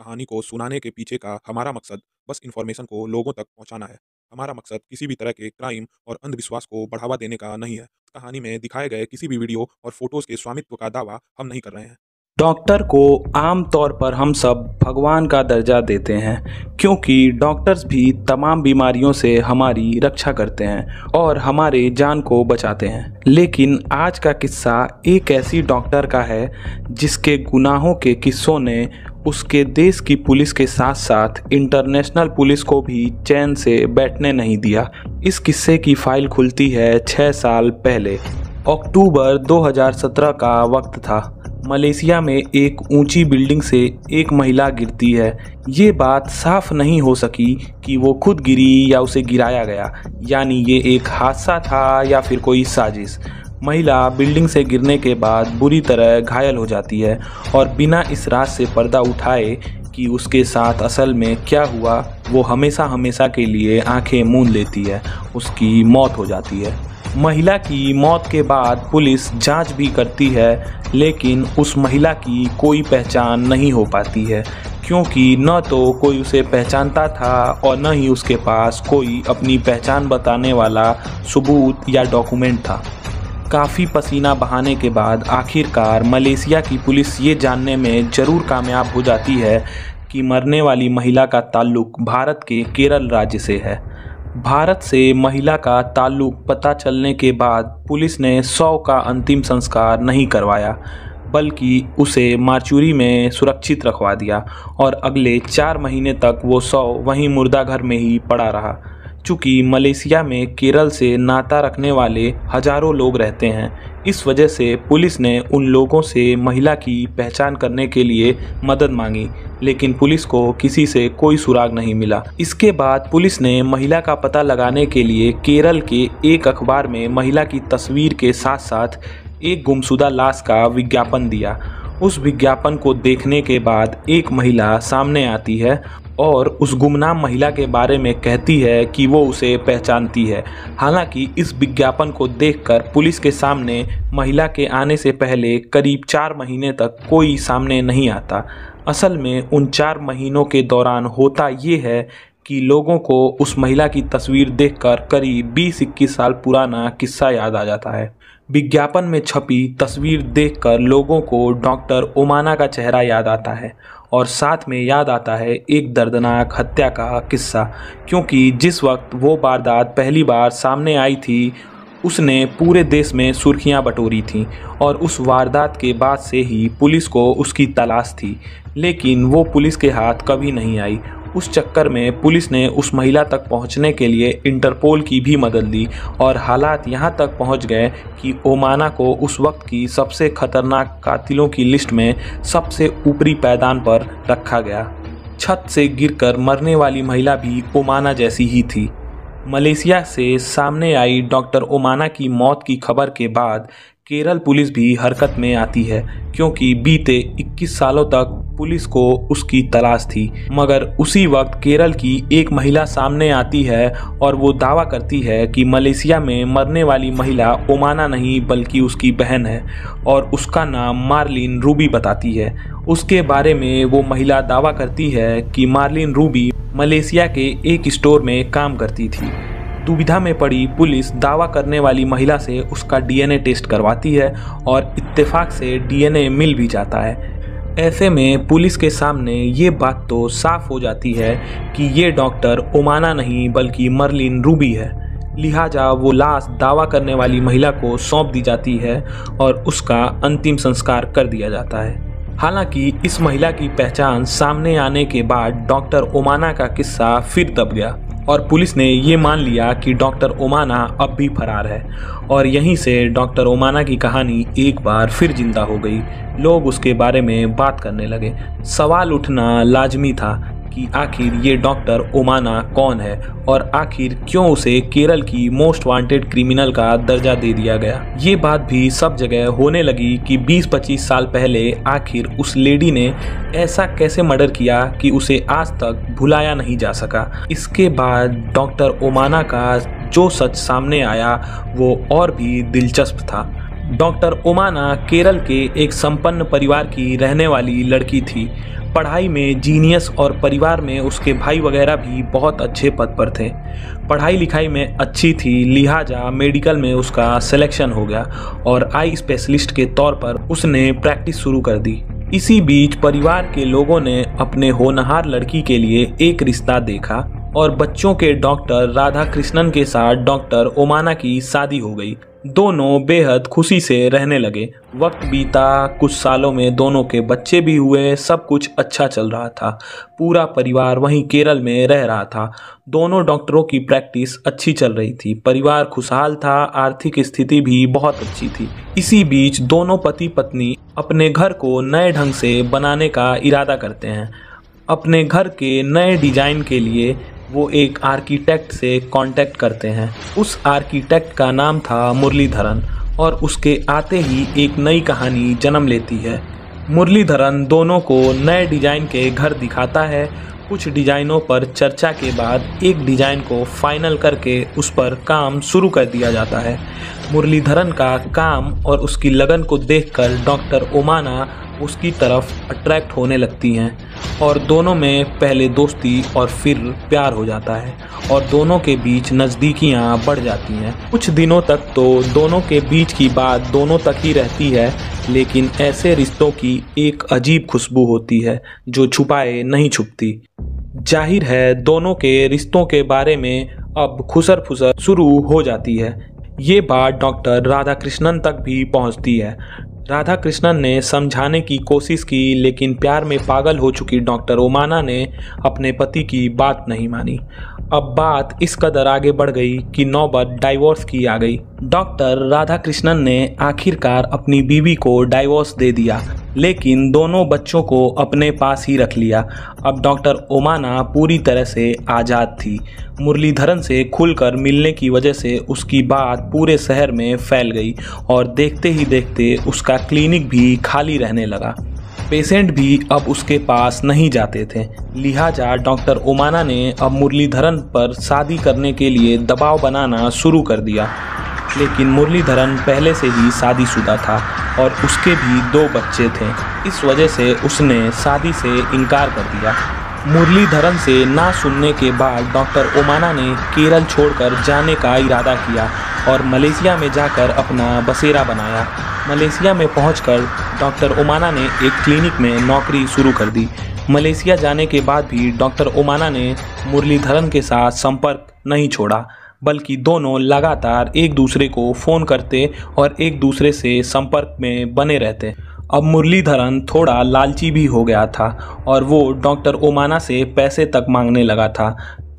कहानी को सुनाने के पीछे का हमारा मकसद बस इन्फॉर्मेशन को लोगों तक पहुंचाना है। हमारा मकसद किसी भी तरह के क्राइम और अंधविश्वास को बढ़ावा देने का नहीं है। कहानी में दिखाए गए किसी भी वीडियो और फोटोज के स्वामित्व का दावा हम नहीं कर रहे हैं। डॉक्टर को आम तौर पर हम सब भगवान का दर्जा देते हैं, क्योंकि डॉक्टर्स भी तमाम बीमारियों से हमारी रक्षा करते हैं और हमारे जान को बचाते हैं। लेकिन आज का किस्सा एक ऐसी डॉक्टर का है जिसके गुनाहों के किस्सों ने उसके देश की पुलिस के साथ साथ इंटरनेशनल पुलिस को भी चैन से बैठने नहीं दिया। इस किस्से की फाइल खुलती है 6 साल पहले। अक्टूबर 2017 का वक्त था। मलेशिया में एक ऊंची बिल्डिंग से एक महिला गिरती है। ये बात साफ नहीं हो सकी कि वो खुद गिरी या उसे गिराया गया, यानी ये एक हादसा था या फिर कोई साजिश। महिला बिल्डिंग से गिरने के बाद बुरी तरह घायल हो जाती है और बिना इस राज से पर्दा उठाए कि उसके साथ असल में क्या हुआ, वो हमेशा हमेशा के लिए आंखें मूंद लेती है। उसकी मौत हो जाती है। महिला की मौत के बाद पुलिस जांच भी करती है, लेकिन उस महिला की कोई पहचान नहीं हो पाती है, क्योंकि न तो कोई उसे पहचानता था और न ही उसके पास कोई अपनी पहचान बताने वाला सबूत या डॉक्यूमेंट था। काफ़ी पसीना बहाने के बाद आखिरकार मलेशिया की पुलिस ये जानने में ज़रूर कामयाब हो जाती है कि मरने वाली महिला का ताल्लुक भारत के केरल राज्य से है। भारत से महिला का ताल्लुक पता चलने के बाद पुलिस ने शव का अंतिम संस्कार नहीं करवाया, बल्कि उसे मार्चूरी में सुरक्षित रखवा दिया और अगले 4 महीने तक वो शव वहीं मुर्दाघर में ही पड़ा रहा। चूँकि मलेशिया में केरल से नाता रखने वाले हजारों लोग रहते हैं, इस वजह से पुलिस ने उन लोगों से महिला की पहचान करने के लिए मदद मांगी, लेकिन पुलिस को किसी से कोई सुराग नहीं मिला। इसके बाद पुलिस ने महिला का पता लगाने के लिए केरल के एक अखबार में महिला की तस्वीर के साथ साथ एक गुमशुदा लाश का विज्ञापन दिया। उस विज्ञापन को देखने के बाद एक महिला सामने आती है और उस गुमनाम महिला के बारे में कहती है कि वो उसे पहचानती है। हालांकि इस विज्ञापन को देखकर पुलिस के सामने महिला के आने से पहले करीब 4 महीने तक कोई सामने नहीं आता। असल में उन 4 महीनों के दौरान होता ये है कि लोगों को उस महिला की तस्वीर देखकर करीब 20-21 साल पुराना किस्सा याद आ जाता है। विज्ञापन में छपी तस्वीर देखकर लोगों को डॉक्टर ओमाना का चेहरा याद आता है और साथ में याद आता है एक दर्दनाक हत्या का किस्सा, क्योंकि जिस वक्त वो वारदात पहली बार सामने आई थी उसने पूरे देश में सुर्खियां बटोरी थीं और उस वारदात के बाद से ही पुलिस को उसकी तलाश थी, लेकिन वो पुलिस के हाथ कभी नहीं आई। उस चक्कर में पुलिस ने उस महिला तक पहुंचने के लिए इंटरपोल की भी मदद ली और हालात यहां तक पहुंच गए कि ओमाना को उस वक्त की सबसे खतरनाक कातिलों की लिस्ट में सबसे ऊपरी पैदान पर रखा गया। छत से गिरकर मरने वाली महिला भी ओमाना जैसी ही थी। मलेशिया से सामने आई डॉक्टर ओमाना की मौत की खबर के बाद केरल पुलिस भी हरकत में आती है, क्योंकि बीते 21 सालों तक पुलिस को उसकी तलाश थी। मगर उसी वक्त केरल की एक महिला सामने आती है और वो दावा करती है कि मलेशिया में मरने वाली महिला ओमाना नहीं बल्कि उसकी बहन है और उसका नाम मार्लिन रूबी बताती है। उसके बारे में वो महिला दावा करती है कि मार्लिन रूबी मलेशिया के एक स्टोर में काम करती थी। दुविधा में पड़ी पुलिस दावा करने वाली महिला से उसका डीएनए टेस्ट करवाती है और इत्तेफाक से डीएनए मिल भी जाता है। ऐसे में पुलिस के सामने ये बात तो साफ हो जाती है कि ये डॉक्टर ओमाना नहीं बल्कि मर्लिन रूबी है। लिहाजा वो लाश दावा करने वाली महिला को सौंप दी जाती है और उसका अंतिम संस्कार कर दिया जाता है। हालांकि इस महिला की पहचान सामने आने के बाद डॉक्टर ओमाना का किस्सा फिर दब गया और पुलिस ने ये मान लिया कि डॉक्टर ओमाना अब भी फरार है और यहीं से डॉक्टर ओमाना की कहानी एक बार फिर जिंदा हो गई। लोग उसके बारे में बात करने लगे। सवाल उठना लाजमी था कि आखिर ये डॉक्टर ओमाना कौन है और आखिर क्यों उसे केरल की मोस्ट वांटेड क्रिमिनल का दर्जा दे दिया गया। ये बात भी सब जगह होने लगी कि 20-25 साल पहले आखिर उस लेडी ने ऐसा कैसे मर्डर किया कि उसे आज तक भुलाया नहीं जा सका। इसके बाद डॉक्टर ओमाना का जो सच सामने आया वो और भी दिलचस्प था। डॉक्टर ओमाना केरल के एक संपन्न परिवार की रहने वाली लड़की थी। पढ़ाई में जीनियस और परिवार में उसके भाई वगैरह भी बहुत अच्छे पद पर थे। पढ़ाई लिखाई में अच्छी थी, लिहाजा मेडिकल में उसका सिलेक्शन हो गया और आई स्पेशलिस्ट के तौर पर उसने प्रैक्टिस शुरू कर दी। इसी बीच परिवार के लोगों ने अपने होनहार लड़की के लिए एक रिश्ता देखा और बच्चों के डॉक्टर राधा कृष्णन के साथ डॉक्टर ओमाना की शादी हो गई। दोनों बेहद खुशी से रहने लगे। वक्त बीता, कुछ सालों में दोनों के बच्चे भी हुए, सब कुछ अच्छा चल रहा था। पूरा परिवार वहीं केरल में रह रहा था। दोनों डॉक्टरों की प्रैक्टिस अच्छी चल रही थी, परिवार खुशहाल था, आर्थिक स्थिति भी बहुत अच्छी थी। इसी बीच दोनों पति पत्नी अपने घर को नए ढंग से बनाने का इरादा करते हैं। अपने घर के नए डिजाइन के लिए वो एक आर्किटेक्ट से कांटेक्ट करते हैं। उस आर्किटेक्ट का नाम था मुरलीधरन और उसके आते ही एक नई कहानी जन्म लेती है। मुरलीधरन दोनों को नए डिजाइन के घर दिखाता है। कुछ डिजाइनों पर चर्चा के बाद एक डिजाइन को फाइनल करके उस पर काम शुरू कर दिया जाता है। मुरलीधरन का काम और उसकी लगन को देखकर डॉक्टर ओमाना उसकी तरफ अट्रैक्ट होने लगती हैं और दोनों में पहले दोस्ती और फिर प्यार हो जाता है और दोनों के बीच नज़दीकियाँ बढ़ जाती हैं। कुछ दिनों तक तो दोनों के बीच की बात दोनों तक ही रहती है, लेकिन ऐसे रिश्तों की एक अजीब खुशबू होती है जो छुपाए नहीं छुपती। जाहिर है दोनों के रिश्तों के बारे में अब खुसर फुसर शुरू हो जाती है। ये बात डॉक्टर राधा कृष्णन तक भी पहुंचती है। राधा कृष्णन ने समझाने की कोशिश की, लेकिन प्यार में पागल हो चुकी डॉक्टर ओमाना ने अपने पति की बात नहीं मानी। अब बात इस कदर आगे बढ़ गई कि नौबत डाइवोर्स की आ गई। डॉक्टर राधा कृष्णन ने आखिरकार अपनी बीवी को डाइवोर्स दे दिया, लेकिन दोनों बच्चों को अपने पास ही रख लिया। अब डॉक्टर ओमाना पूरी तरह से आज़ाद थी। मुरलीधरन से खुलकर मिलने की वजह से उसकी बात पूरे शहर में फैल गई और देखते ही देखते उसका क्लिनिक भी खाली रहने लगा। पेशेंट भी अब उसके पास नहीं जाते थे। लिहाजा डॉक्टर ओमाना ने अब मुरलीधरन पर शादी करने के लिए दबाव बनाना शुरू कर दिया, लेकिन मुरलीधरन पहले से ही शादीशुदा था और उसके भी 2 बच्चे थे। इस वजह से उसने शादी से इनकार कर दिया। मुरलीधरन से ना सुनने के बाद डॉक्टर ओमाना ने केरल छोड़कर जाने का इरादा किया और मलेशिया में जाकर अपना बसेरा बनाया। मलेशिया में पहुंचकर डॉक्टर ओमाना ने एक क्लिनिक में नौकरी शुरू कर दी। मलेशिया जाने के बाद भी डॉक्टर ओमाना ने मुरलीधरन के साथ संपर्क नहीं छोड़ा, बल्कि दोनों लगातार एक दूसरे को फ़ोन करते और एक दूसरे से संपर्क में बने रहते। अब मुरलीधरन थोड़ा लालची भी हो गया था और वो डॉक्टर ओमाना से पैसे तक मांगने लगा था।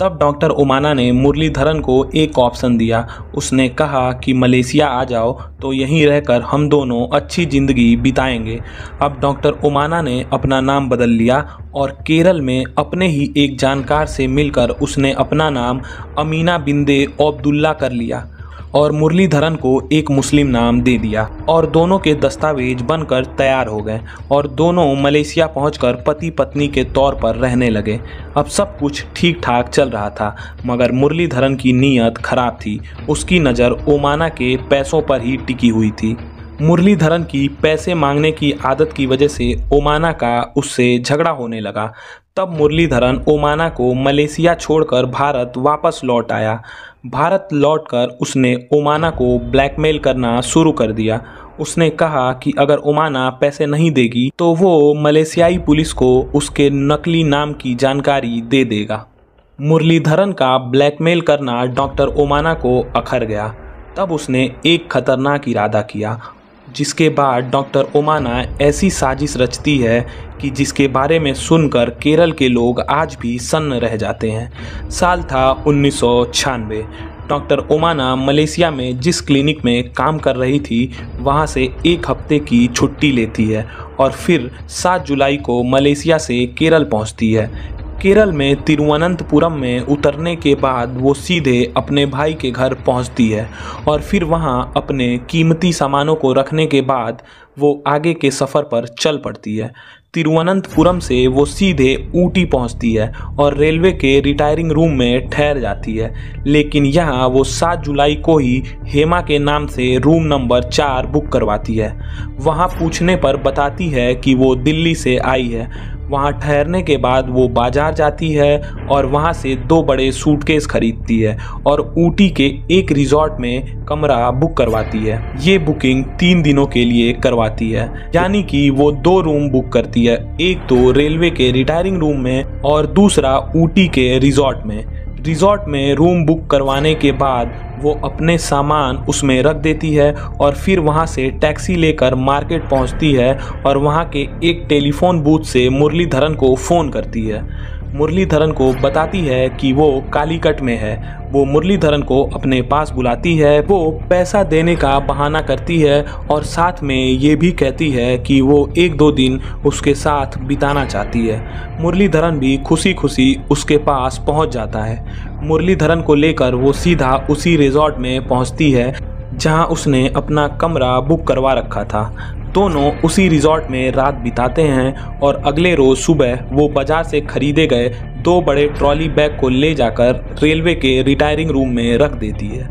तब डॉक्टर ओमाना ने मुरलीधरन को एक ऑप्शन दिया। उसने कहा कि मलेशिया आ जाओ तो यहीं रहकर हम दोनों अच्छी ज़िंदगी बिताएंगे। अब डॉक्टर ओमाना ने अपना नाम बदल लिया और केरल में अपने ही एक जानकार से मिलकर उसने अपना नाम अमीना बिंदे अब्दुल्ला कर लिया और मुरलीधरन को एक मुस्लिम नाम दे दिया और दोनों के दस्तावेज बनकर तैयार हो गए और दोनों मलेशिया पहुंचकर पति पत्नी के तौर पर रहने लगे। अब सब कुछ ठीक ठाक चल रहा था, मगर मुरलीधरन की नीयत खराब थी। उसकी नज़र ओमाना के पैसों पर ही टिकी हुई थी। मुरलीधरन की पैसे मांगने की आदत की वजह से ओमाना का उससे झगड़ा होने लगा। तब मुरलीधरन ओमाना को मलेशिया छोड़कर भारत वापस लौट आया। भारत लौटकर उसने ओमाना को ब्लैकमेल करना शुरू कर दिया। उसने कहा कि अगर ओमाना पैसे नहीं देगी तो वो मलेशियाई पुलिस को उसके नकली नाम की जानकारी दे देगा। मुरलीधरन का ब्लैकमेल करना डॉक्टर ओमाना को अखर गया। तब उसने एक खतरनाक इरादा किया, जिसके बाद डॉक्टर ओमाना ऐसी साजिश रचती है कि जिसके बारे में सुनकर केरल के लोग आज भी सन्न रह जाते हैं। साल था 1996। डॉक्टर ओमाना मलेशिया में जिस क्लिनिक में काम कर रही थी वहां से 1 हफ्ते की छुट्टी लेती है और फिर 7 जुलाई को मलेशिया से केरल पहुंचती है। केरल में तिरुवनंतपुरम में उतरने के बाद वो सीधे अपने भाई के घर पहुंचती है और फिर वहां अपने कीमती सामानों को रखने के बाद वो आगे के सफ़र पर चल पड़ती है। तिरुवनंतपुरम से वो सीधे ऊटी पहुंचती है और रेलवे के रिटायरिंग रूम में ठहर जाती है। लेकिन यहाँ वो 7 जुलाई को ही हेमा के नाम से रूम नंबर 4 बुक करवाती है। वहाँ पूछने पर बताती है कि वो दिल्ली से आई है। वहाँ ठहरने के बाद वो बाजार जाती है और वहाँ से 2 बड़े सूटकेस खरीदती है और ऊटी के एक रिजॉर्ट में कमरा बुक करवाती है। ये बुकिंग 3 दिनों के लिए करवाती है, यानी कि वो 2 रूम बुक करती है, एक तो रेलवे के रिटायरिंग रूम में और दूसरा ऊटी के रिजॉर्ट में। रिजॉर्ट में रूम बुक करवाने के बाद वो अपने सामान उसमें रख देती है और फिर वहाँ से टैक्सी लेकर मार्केट पहुँचती है और वहाँ के एक टेलीफोन बूथ से मुरलीधरन को फ़ोन करती है। मुरलीधरन को बताती है कि वो कालीकट में है। वो मुरलीधरन को अपने पास बुलाती है। वो पैसा देने का बहाना करती है और साथ में ये भी कहती है कि वो 1-2 दिन उसके साथ बिताना चाहती है। मुरलीधरन भी खुशी खुशी उसके पास पहुंच जाता है। मुरलीधरन को लेकर वो सीधा उसी रिजॉर्ट में पहुंचती है जहां उसने अपना कमरा बुक करवा रखा था। दोनों उसी रिजॉर्ट में रात बिताते हैं और अगले रोज सुबह वो बाजार से खरीदे गए 2 बड़े ट्रॉली बैग को ले जाकर रेलवे के रिटायरिंग रूम में रख देती है।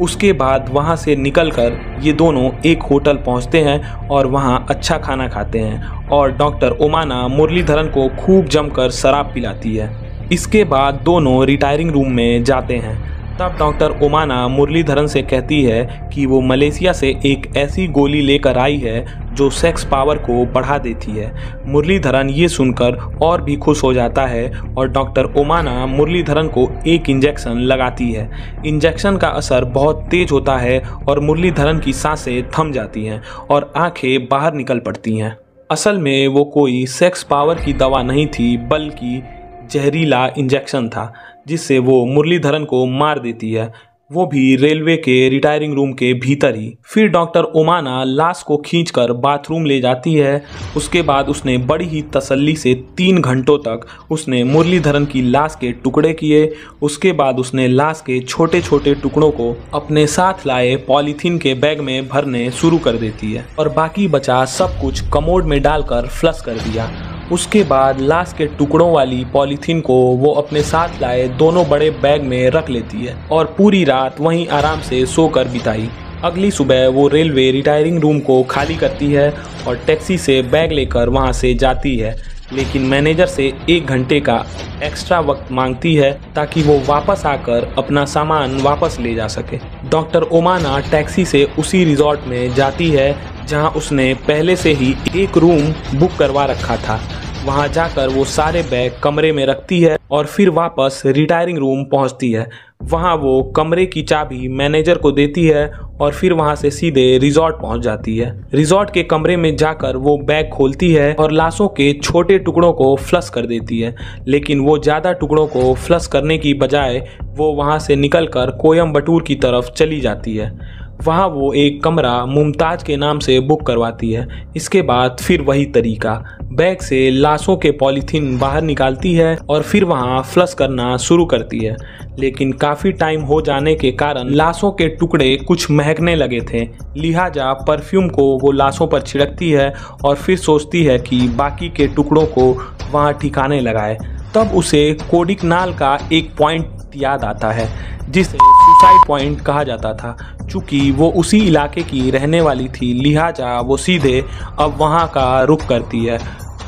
उसके बाद वहाँ से निकलकर ये दोनों एक होटल पहुँचते हैं और वहाँ अच्छा खाना खाते हैं और डॉक्टर ओमाना मुरलीधरन को खूब जमकर शराब पिलाती है। इसके बाद दोनों रिटायरिंग रूम में जाते हैं। तब डॉक्टर ओमाना मुरलीधरन से कहती है कि वो मलेशिया से एक ऐसी गोली लेकर आई है जो सेक्स पावर को बढ़ा देती है। मुरलीधरन ये सुनकर और भी खुश हो जाता है और डॉक्टर ओमाना मुरलीधरन को एक इंजेक्शन लगाती है। इंजेक्शन का असर बहुत तेज होता है और मुरलीधरन की सांसें थम जाती हैं और आंखें बाहर निकल पड़ती हैं। असल में वो कोई सेक्स पावर की दवा नहीं थी, बल्कि जहरीला इंजेक्शन था जिससे वो मुरलीधरन को मार देती है, वो भी रेलवे के रिटायरिंग रूम के भीतर ही। फिर डॉक्टर ओमाना लाश को खींचकर बाथरूम ले जाती है। उसके बाद उसने बड़ी ही तसल्ली से 3 घंटों तक उसने मुरलीधरन की लाश के टुकड़े किए। उसके बाद उसने लाश के छोटे छोटे टुकड़ों को अपने साथ लाए पॉलीथीन के बैग में भरने शुरू कर देती है और बाकी बचा सब कुछ कमोड में डालकर फ्लश कर दिया। उसके बाद लाश के टुकड़ों वाली पॉलीथीन को वो अपने साथ लाए दोनों बड़े बैग में रख लेती है और पूरी रात वहीं आराम से सोकर बिताई। अगली सुबह वो रेलवे रिटायरिंग रूम को खाली करती है और टैक्सी से बैग लेकर वहां से जाती है, लेकिन मैनेजर से 1 घंटे का एक्स्ट्रा वक्त मांगती है ताकि वो वापस आकर अपना सामान वापस ले जा सके। डॉक्टर ओमाना टैक्सी से उसी रिजॉर्ट में जाती है जहां उसने पहले से ही एक रूम बुक करवा रखा था। वहां जाकर वो सारे बैग कमरे में रखती है और फिर वापस रिटायरिंग रूम पहुंचती है। वहां वो कमरे की चाबी मैनेजर को देती है और फिर वहां से सीधे रिजॉर्ट पहुंच जाती है। रिजॉर्ट के कमरे में जाकर वो बैग खोलती है और लाशों के छोटे टुकड़ों को फ्लश कर देती है, लेकिन वो ज़्यादा टुकड़ों को फ्लश करने की बजाय वो वहां से निकलकर कोयम्बटूर की तरफ चली जाती है। वहाँ वो एक कमरा मुमताज के नाम से बुक करवाती है। इसके बाद फिर वही तरीका, बैग से लाशों के पॉलीथीन बाहर निकालती है और फिर वहाँ फ्लश करना शुरू करती है, लेकिन काफ़ी टाइम हो जाने के कारण लाशों के टुकड़े कुछ महकने लगे थे। लिहाजा परफ्यूम को वो लाशों पर छिड़कती है और फिर सोचती है कि बाकी के टुकड़ों को वहाँ ठिकाने लगाए। तब उसे कोडिकनाल का एक पॉइंट याद आता है जिसे सुसाइड पॉइंट कहा जाता था। चूँकि वो उसी इलाके की रहने वाली थी, लिहाजा वो सीधे अब वहाँ का रुख करती है।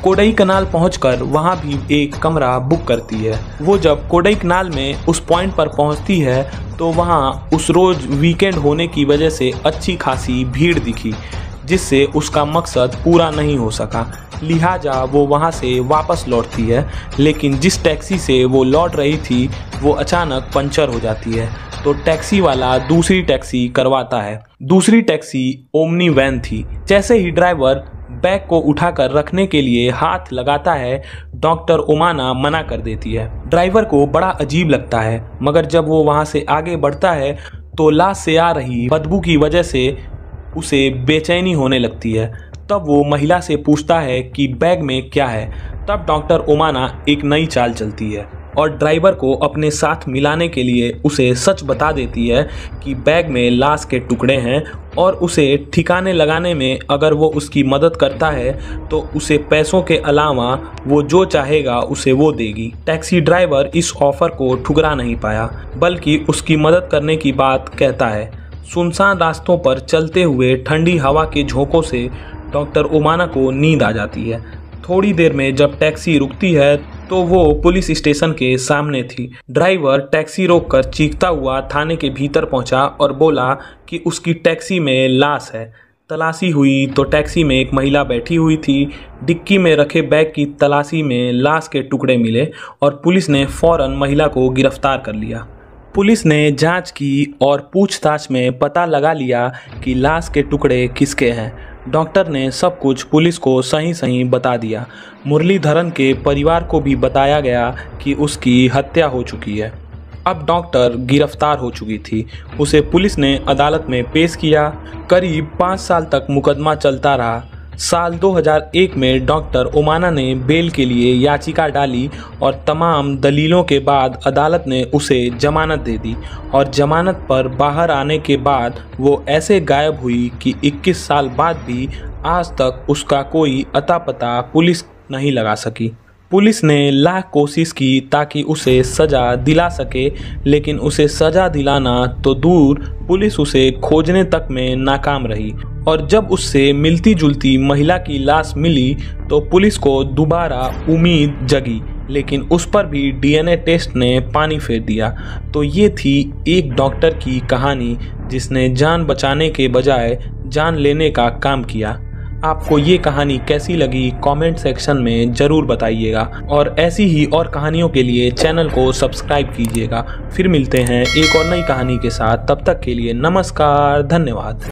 कोडईकनाल पहुंचकर वहाँ भी एक कमरा बुक करती है। वो जब कोडईकनाल में उस पॉइंट पर पहुंचती है तो वहाँ उस रोज़ वीकेंड होने की वजह से अच्छी खासी भीड़ दिखी, जिससे उसका मकसद पूरा नहीं हो सका। लिहाजा वो वहाँ से वापस लौटती है, लेकिन जिस टैक्सी से वो लौट रही थी वो अचानक पंचर हो जाती है, तो टैक्सी वाला दूसरी टैक्सी करवाता है। दूसरी टैक्सी ओमनी वैन थी। जैसे ही ड्राइवर बैग को उठाकर रखने के लिए हाथ लगाता है, डॉक्टर ओमाना मना कर देती है। ड्राइवर को बड़ा अजीब लगता है, मगर जब वो वहाँ से आगे बढ़ता है तो लाश से आ रही बदबू की वजह से उसे बेचैनी होने लगती है। तब वो महिला से पूछता है कि बैग में क्या है। तब डॉक्टर ओमाना एक नई चाल चलती है और ड्राइवर को अपने साथ मिलाने के लिए उसे सच बता देती है कि बैग में लाश के टुकड़े हैं और उसे ठिकाने लगाने में अगर वो उसकी मदद करता है तो उसे पैसों के अलावा वो जो चाहेगा उसे वो देगी। टैक्सी ड्राइवर इस ऑफर को ठुकरा नहीं पाया, बल्कि उसकी मदद करने की बात कहता है। सुनसान रास्तों पर चलते हुए ठंडी हवा के झोंकों से डॉक्टर ओमाना को नींद आ जाती है। थोड़ी देर में जब टैक्सी रुकती है तो वो पुलिस स्टेशन के सामने थी। ड्राइवर टैक्सी रोककर चीखता हुआ थाने के भीतर पहुंचा और बोला कि उसकी टैक्सी में लाश है। तलाशी हुई तो टैक्सी में एक महिला बैठी हुई थी। डिक्की में रखे बैग की तलाशी में लाश के टुकड़े मिले और पुलिस ने फौरन महिला को गिरफ्तार कर लिया। पुलिस ने जांच की और पूछताछ में पता लगा लिया कि लाश के टुकड़े किसके हैं। डॉक्टर ने सब कुछ पुलिस को सही सही बता दिया। मुरलीधरन के परिवार को भी बताया गया कि उसकी हत्या हो चुकी है। अब डॉक्टर गिरफ्तार हो चुकी थी। उसे पुलिस ने अदालत में पेश किया। करीब 5 साल तक मुकदमा चलता रहा। साल 2001 में डॉक्टर ओमाना ने बेल के लिए याचिका डाली और तमाम दलीलों के बाद अदालत ने उसे जमानत दे दी और जमानत पर बाहर आने के बाद वो ऐसे गायब हुई कि 21 साल बाद भी आज तक उसका कोई अता पता पुलिस नहीं लगा सकी। पुलिस ने लाख कोशिश की ताकि उसे सज़ा दिला सके, लेकिन उसे सज़ा दिलाना तो दूर, पुलिस उसे खोजने तक में नाकाम रही। और जब उससे मिलती जुलती महिला की लाश मिली तो पुलिस को दोबारा उम्मीद जगी, लेकिन उस पर भी डीएनए टेस्ट ने पानी फेर दिया। तो ये थी एक डॉक्टर की कहानी जिसने जान बचाने के बजाय जान लेने का काम किया। आपको ये कहानी कैसी लगी कमेंट सेक्शन में ज़रूर बताइएगा और ऐसी ही और कहानियों के लिए चैनल को सब्सक्राइब कीजिएगा। फिर मिलते हैं एक और नई कहानी के साथ। तब तक के लिए नमस्कार, धन्यवाद।